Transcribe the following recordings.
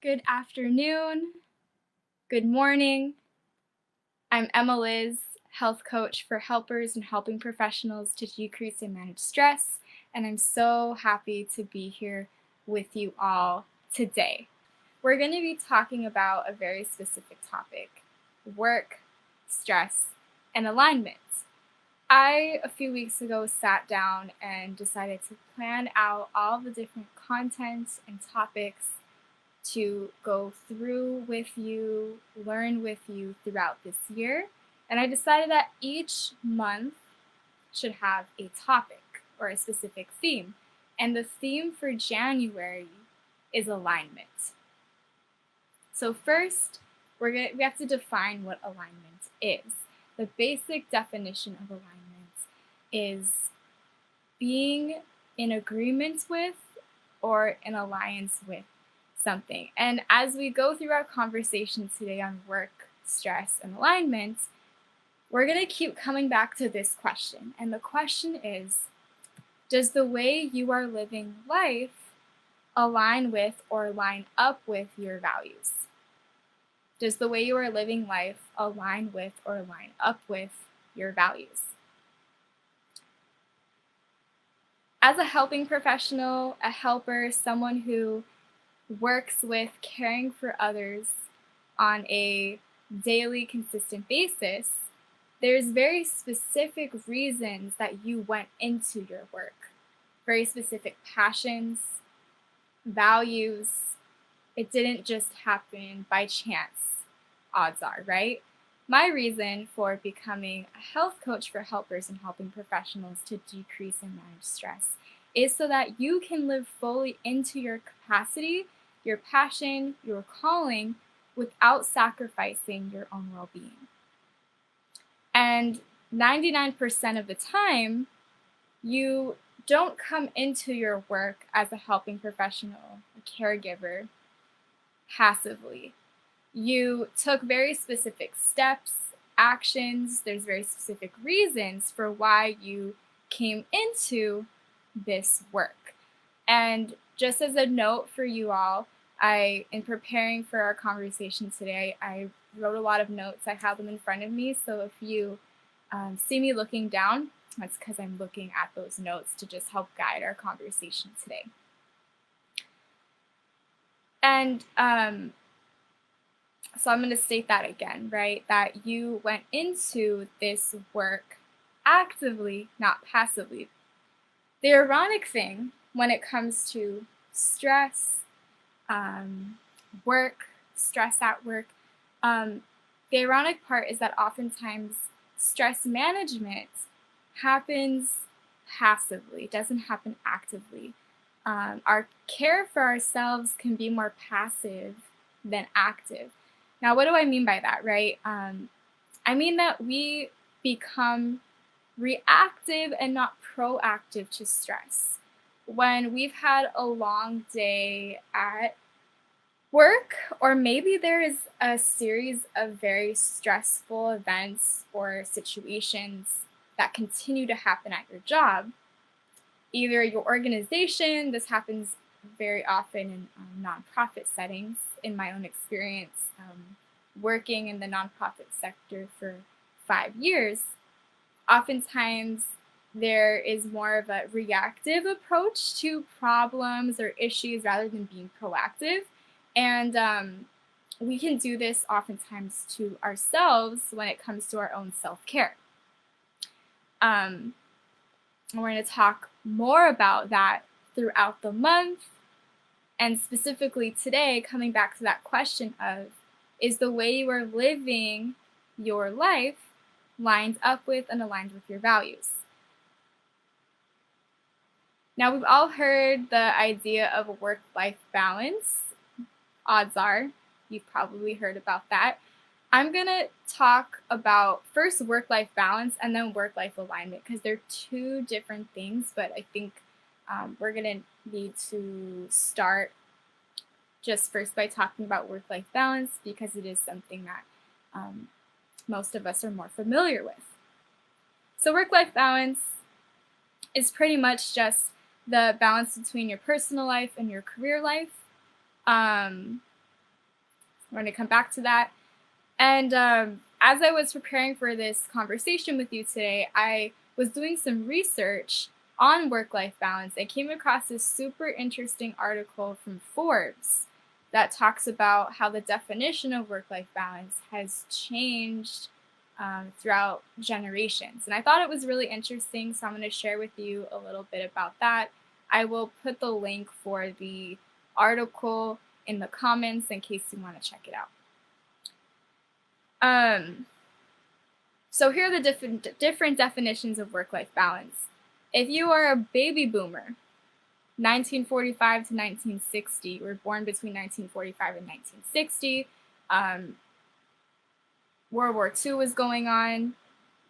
Good afternoon, good morning. I'm Emma Liz, health coach for helpers and helping professionals to decrease and manage stress, and I'm so happy to be here with you all today. We're going to be talking about a very specific topic: work, stress, and alignment. A few weeks ago, sat down and decided to plan out all the different content and topics to go through with you, learn with you throughout this year. And I decided that each month should have a topic or a specific theme. And the theme for January is alignment. So first, we have to define what alignment is. The basic definition of alignment is being in agreement with or in alliance with something. And as we go through our conversation today on work, stress, and alignment, we're going to keep coming back to this question. And the question is, does the way you are living life align with or line up with your values? Does the way you are living life align with or line up with your values? As a helping professional, a helper, someone who works with caring for others on a daily, consistent basis, there's very specific reasons that you went into your work, very specific passions, values. It didn't just happen by chance, odds are, right? My reason for becoming a health coach for helpers and helping professionals to decrease and manage stress is so that you can live fully into your capacity, your passion, your calling, without sacrificing your own well-being. And 99% of the time, you don't come into your work as a helping professional, a caregiver, passively. You took very specific steps, actions, there's very specific reasons for why you came into this work. And just as a note for you all, in preparing for our conversation today, I wrote a lot of notes. I have them in front of me, so if you see me looking down, that's because I'm looking at those notes to just help guide our conversation today. And so I'm going to state that again, right? That you went into this work actively, not passively. The ironic thing when it comes to stress, work, stress at work, the ironic part is that oftentimes stress management happens passively, it doesn't happen actively. Our care for ourselves can be more passive than active. Now, what do I mean by that, right? I mean that we become reactive and not proactive to stress. When we've had a long day at work, or maybe there is a series of very stressful events or situations that continue to happen at your job, either your organization, this happens very often in nonprofit settings, in my own experience, working in the nonprofit sector for 5 years, oftentimes there is more of a reactive approach to problems or issues rather than being proactive. And we can do this oftentimes to ourselves when it comes to our own self-care. And we're going to talk more about that throughout the month. And specifically today, coming back to that question of, is the way you are living your life lined up with and aligned with your values? Now, we've all heard the idea of a work-life balance. Odds are you've probably heard about that. I'm going to talk about first work-life balance and then work-life alignment, because they're two different things, but I think we're going to need to start just first by talking about work-life balance, because it is something that most of us are more familiar with. So work-life balance is pretty much just the balance between your personal life and your career life. We're going to come back to that. And as I was preparing for this conversation with you today, I was doing some research on work-life balance and came across this super interesting article from Forbes that talks about how the definition of work-life balance has changed throughout generations. And I thought it was really interesting, so I'm going to share with you a little bit about that. I will put the link for the article in the comments in case you want to check it out. So here are the different definitions of work-life balance. If you are a baby boomer, 1945 to 1960, were born between 1945 and 1960, World War II was going on.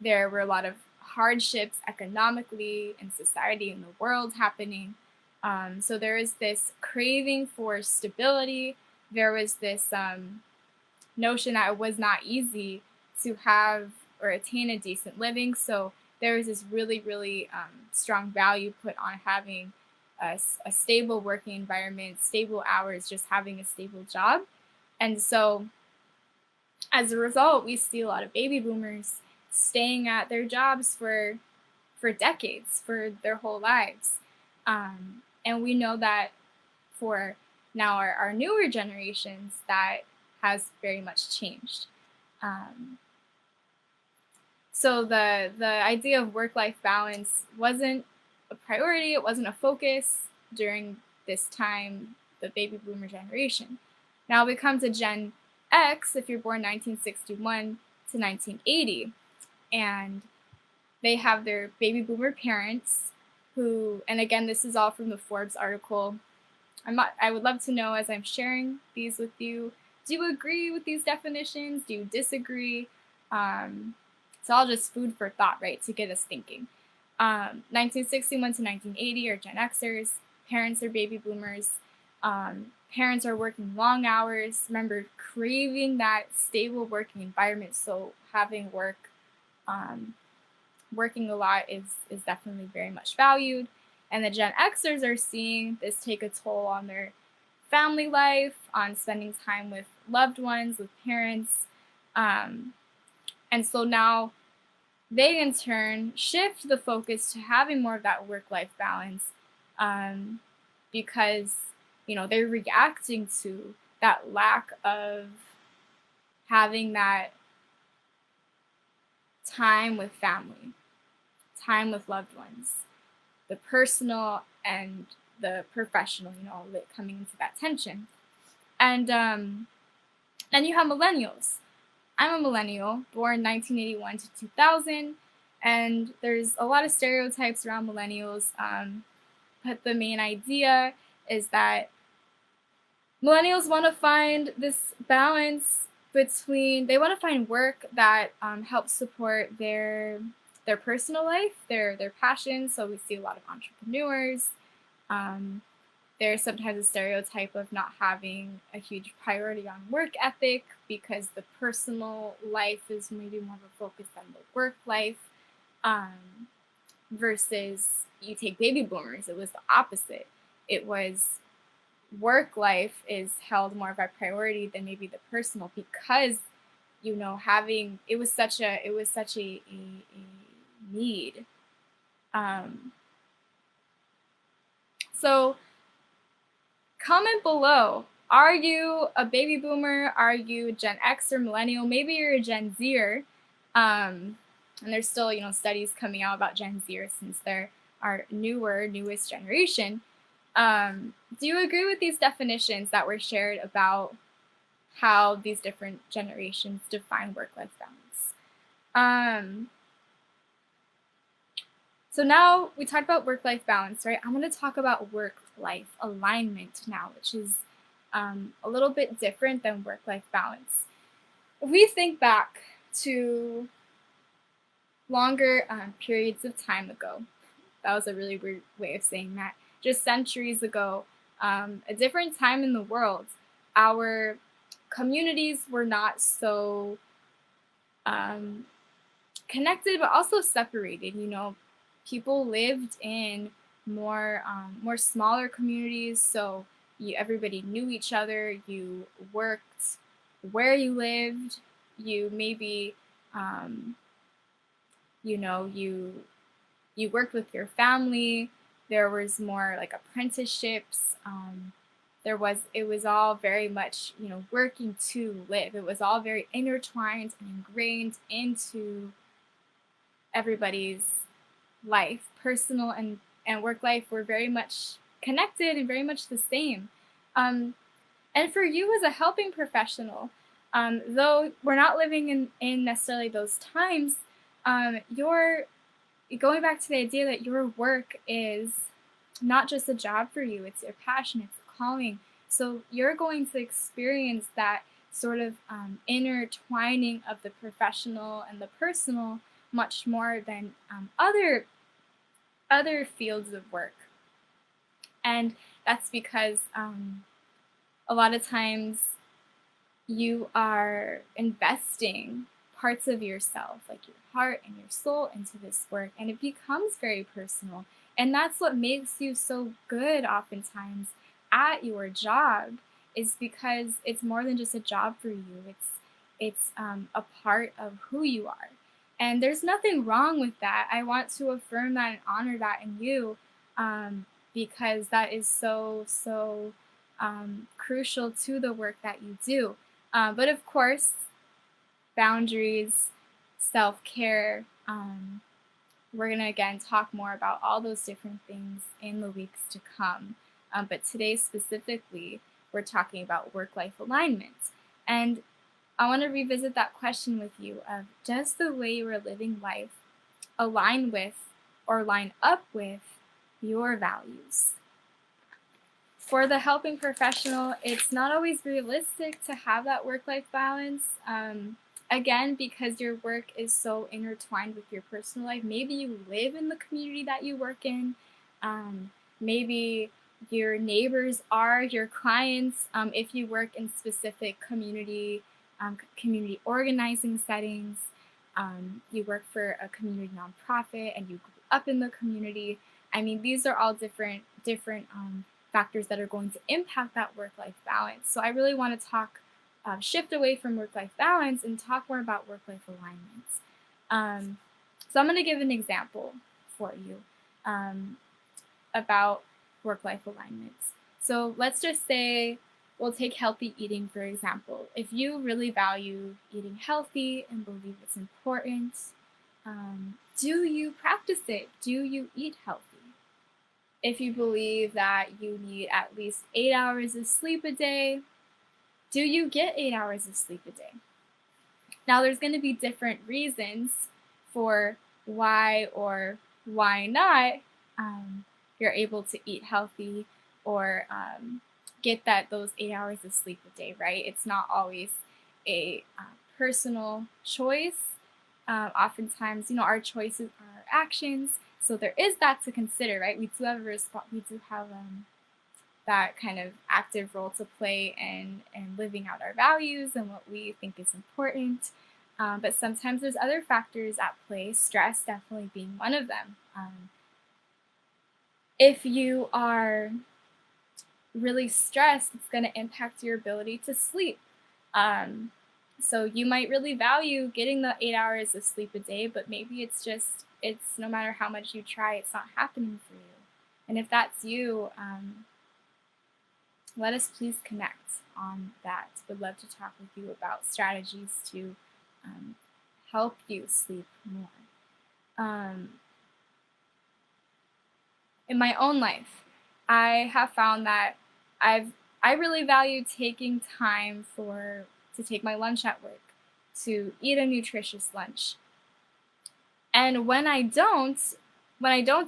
There were a lot of hardships economically in society and the world happening. So there is this craving for stability. There was this notion that it was not easy to have or attain a decent living. So there was this really, really strong value put on having a stable working environment, stable hours, just having a stable job. And so as a result, we see a lot of baby boomers staying at their jobs for decades, for their whole lives. And we know that for now our newer generations, that has very much changed. So the idea of work-life balance wasn't a priority, it wasn't a focus during this time, the baby boomer generation. Now we come to Gen X, if you're born 1961 to 1980, and they have their baby boomer parents who, and again, this is all from the Forbes article. I would love to know, as I'm sharing these with you, do you agree with these definitions? Do you disagree? It's all just food for thought, right, to get us thinking. 1961 to 1980 are Gen Xers. Parents are baby boomers. Parents are working long hours. Remember, craving that stable working environment. So having working a lot is definitely very much valued. And the Gen Xers are seeing this take a toll on their family life, on spending time with loved ones, with parents. And so now they in turn shift the focus to having more of that work-life balance because, they're reacting to that lack of having that time with family, time with loved ones, the personal and the professional, all of it coming into that tension. And then you have millennials. I'm a millennial, born 1981 to 2000, and there's a lot of stereotypes around millennials, but the main idea is that millennials want to find this balance between, they want to find work that helps support their personal life, their passions. So we see a lot of entrepreneurs. There's sometimes a stereotype of not having a huge priority on work ethic because the personal life is maybe more of a focus than the work life. Versus you take baby boomers, it was the opposite. It was work life is held more of a priority than maybe the personal because having it was such a need. So comment below. Are you a baby boomer? Are you Gen X or millennial? Maybe you're a Gen Zer. And there's still, studies coming out about Gen Zer since they're our newest generation. Do you agree with these definitions that were shared about how these different generations define work-life balance? So now we talked about work-life balance, right? I'm going to talk about work-life alignment now, which is a little bit different than work-life balance. If we think back to longer periods of time ago, that was a really weird way of saying that, just centuries ago, a different time in the world, our communities were not so connected, but also separated. People lived in more smaller communities, so everybody knew each other. You worked where you lived. You maybe, um, you know, you worked with your family. There was more like apprenticeships. It was all very much, working to live. It was all very intertwined and ingrained into everybody's life. Personal and work life were very much connected and very much the same. Um, and for you as a helping professional, though we're not living in necessarily those times, you're going back to the idea that your work is not just a job for you, it's your passion, it's a calling. So you're going to experience that sort of intertwining of the professional and the personal much more than other fields of work. And that's because a lot of times you are investing parts of yourself, like your heart and your soul, into this work, and it becomes very personal. And that's what makes you so good oftentimes at your job, is because it's more than just a job for you. It's a part of who you are. And there's nothing wrong with that. I want to affirm that and honor that in you, because that is so crucial to the work that you do. But of course, boundaries, self care. We're going to again talk more about all those different things in the weeks to come. But today specifically, we're talking about work life alignment. And I want to revisit that question with you of, does the way you are living life align with or line up with your values? For the helping professional, it's not always realistic to have that work-life balance. Again, because your work is so intertwined with your personal life. Maybe you live in the community that you work in. Maybe your neighbors are your clients. If you work in specific community organizing settings, you work for a community nonprofit and you grew up in the community. I mean, these are all different factors that are going to impact that work-life balance. So I really want to shift away from work-life balance and talk more about work-life alignment. So I'm going to give an example for you about work-life alignment. So let's just say, we'll take healthy eating for example. If you really value eating healthy and believe it's important, do you practice it? Do you eat healthy? If you believe that you need at least 8 hours of sleep a day, do you get 8 hours of sleep a day? Now, there's going to be different reasons for why or why not you're able to eat healthy or get those 8 hours of sleep a day, right? It's not always a personal choice. Oftentimes, our choices are our actions. So there is that to consider, right? We do have that kind of active role to play in living out our values and what we think is important. But sometimes there's other factors at play, stress definitely being one of them. If you are really stressed, it's going to impact your ability to sleep. So you might really value getting the 8 hours of sleep a day, but maybe it's no matter how much you try, it's not happening for you. And if that's you, let us please connect on that. Would love to talk with you about strategies to help you sleep more. In my own life, I have found that I really value taking time to take my lunch at work, to eat a nutritious lunch. And when I don't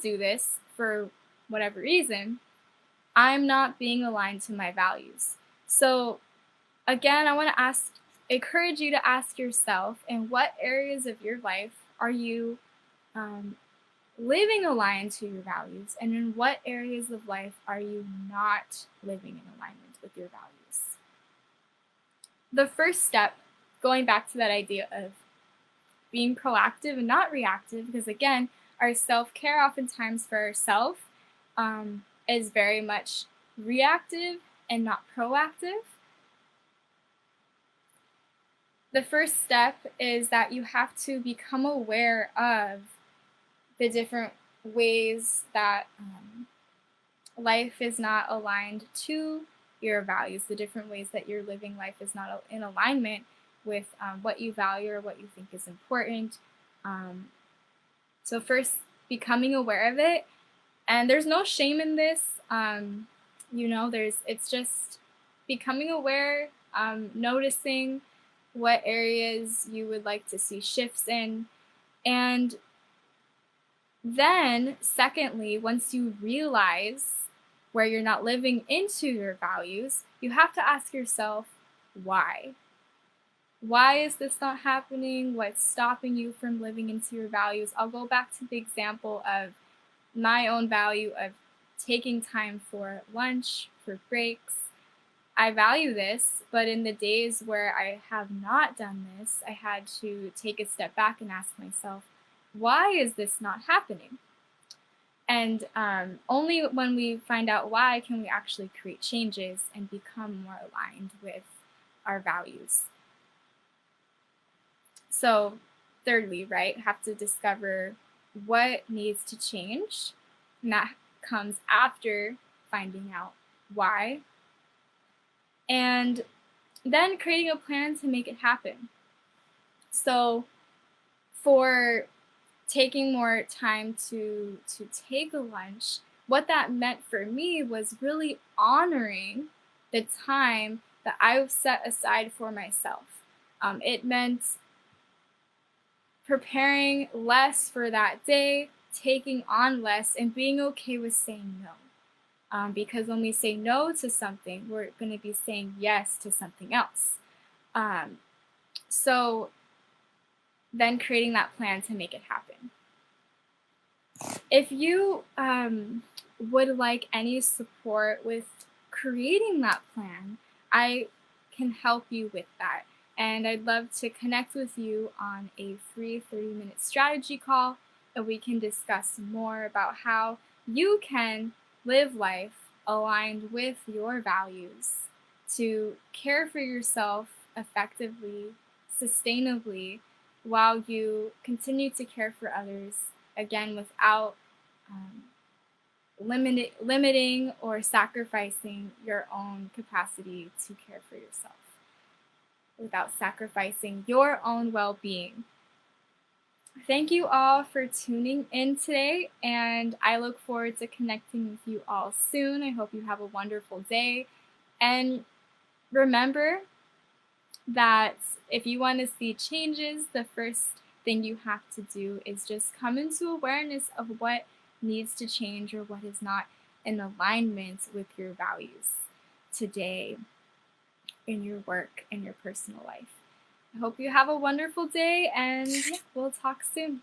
do this for whatever reason, I'm not being aligned to my values. So again, I want to encourage you to ask yourself, in what areas of your life are you living aligned to your values, and in what areas of life are you not living in alignment with your values? The first step, going back to that idea of being proactive and not reactive, because again, our self-care oftentimes for ourselves is very much reactive and not proactive. The first step is that you have to become aware of the different ways that life is not aligned to your values, the different ways that you're living life is not in alignment with what you value or what you think is important. Um, so, first, becoming aware of it, and there's no shame in this. It's just becoming aware, noticing what areas you would like to see shifts in, and then, secondly, once you realize where you're not living into your values, you have to ask yourself why. Why is this not happening? What's stopping you from living into your values? I'll go back to the example of my own value of taking time for lunch, for breaks. I value this, but in the days where I have not done this, I had to take a step back and ask myself, why is this not happening? And only when we find out why can we actually create changes and become more aligned with our values. So, thirdly, right, have to discover what needs to change. And that comes after finding out why. And then creating a plan to make it happen. So, for taking more time to take a lunch, what that meant for me was really honoring the time that I've set aside for myself. It meant preparing less for that day, taking on less, and being okay with saying no. Because when we say no to something, we're going to be saying yes to something else. So then creating that plan to make it happen. If you would like any support with creating that plan, I can help you with that. And I'd love to connect with you on a free 30-minute strategy call, and we can discuss more about how you can live life aligned with your values to care for yourself effectively, sustainably, while you continue to care for others, again, without limiting or sacrificing your own capacity to care for yourself, without sacrificing your own well-being. Thank you all for tuning in today, and I look forward to connecting with you all soon. I hope you have a wonderful day, and remember that if you want to see changes, the first thing you have to do is just come into awareness of what needs to change or what is not in alignment with your values today in your work and your personal life. I hope you have a wonderful day, and we'll talk soon.